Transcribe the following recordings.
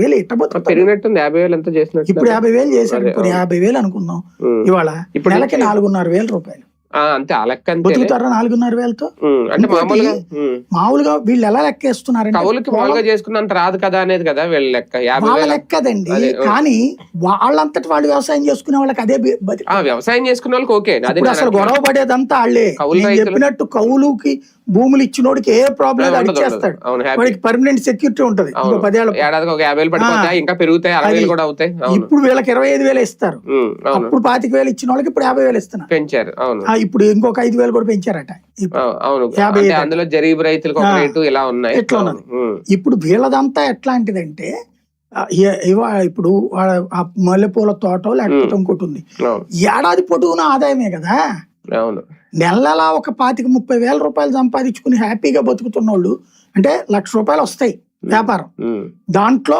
వేలు ఇట్ట బతుకుతారు. పెరిగినట్టుంది 50,000 ఎంత చేసినట్టు. ఇప్పుడు 50,000 చేశారు. ఇప్పుడు 50,000 అనుకుందాం. ఇవాళ ఇప్పుడు నెలకి 4,500 రూపాయలు అంతే ఆ లెక్క అంతే. బతుకుతారా 4,500తో? అంటే మామూలుగా వీళ్ళు ఎలా లెక్కేస్తున్నారంటే కౌలుకి మామూలుగా చేసుకున్నంత రాదు కదా అనేది కదా వీళ్ళ లెక్క. వాళ్ళ లెక్కదండి. కానీ వాళ్ళంతటి వాళ్ళు వ్యవసాయం చేసుకునే వాళ్ళకి అదే వ్యవసాయం చేసుకునే వాళ్ళకి ఓకే. అసలు గొడవ పడేదంతా వాళ్ళే. చెప్పినట్టు కౌలుకి భూములు ఇచ్చినోడికి ఏ ప్రాబ్లం అడిచేస్తాడు. వాడికి పర్మనెంట్ సెక్యూరిటీ ఉంటది. 10 ఏళ్ళ ఏడాదికి ఒక 50,000 పడిపోతాయి, ఇంకా పెరుగుతాయి, 60,000 కూడా అవుతాయి. ఇప్పుడు వీళ్ళకి 25,000 ఇస్తారు. అప్పుడు 25,000 ఇచ్చిన వాళ్ళకి ఇప్పుడు 50,000 ఇస్తున్నారు. పెంచారు. అవును, ఇప్పుడు ఇంకొక 5,000 కూడా పెంచారట. అవును, అందులో జరీబ్ రైతులకు ఒక రేటు ఇలా ఉన్నాయి. ఎట్లా ఉన్నది ఇప్పుడు వీళ్ళదంతా ఎట్లాంటిదంటే ఇప్పుడు మల్లెపూల తోట లేకపోతే ఇంకోటి ఉంది. ఏడాది పొడుగున ఆదాయమే కదా. అవును, నెలలా ఒక 25,000-30,000 రూపాయలు సంపాదించుకుని హ్యాపీగా బతుకుతున్న వాళ్ళు అంటే ₹1,00,000 వస్తాయి వ్యాపారం. దాంట్లో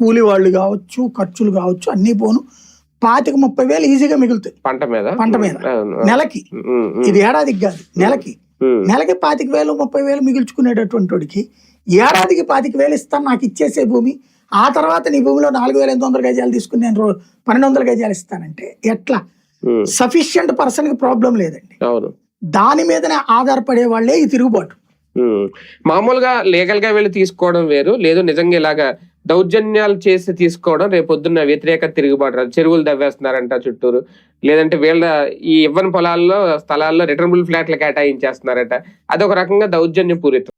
కూలి వాళ్ళు కావచ్చు, ఖర్చులు కావచ్చు, అన్ని పోను 25,000-30,000 ఈజీగా మిగులుతాయి పంట మీద నెలకి. ఇది ఏడాదికి కాదు, నెలకి 25,000-30,000 మిగుల్చుకునేటటువంటి వాడికి ఏడాదికి 25,000 ఇస్తాను నాకు ఇచ్చేసే భూమి, ఆ తర్వాత నీ భూమిలో 4,800 గజాలు తీసుకుని నేను 1,200 గజాలు ఇస్తానంటే ఎట్లా? సఫిషియంట్ పర్సన్ కి ప్రాబ్లం లేదండి. దాని మీదనే ఆధారపడే వాళ్ళే ఈ తిరుగుబాటు. మామూలుగా లీగల్ గా వెళ్ళి తీసుకోవడం వేరు, లేదు నిజంగా ఇలాగా దౌర్జన్యాలు చేసి తీసుకోవడం రేపొద్దున్న వ్యతిరేక తిరుగుబాటు. చెరువులు దవ్వేస్తున్నారంట చుట్టూరు, లేదంటే వీళ్ళ ఈ ఇవ్వని పొలాల్లో స్థలాల్లో రిటర్నబుల్ ఫ్లాట్లు కేటాయించేస్తున్నారట. అదొక రకంగా దౌర్జన్య పూరితం.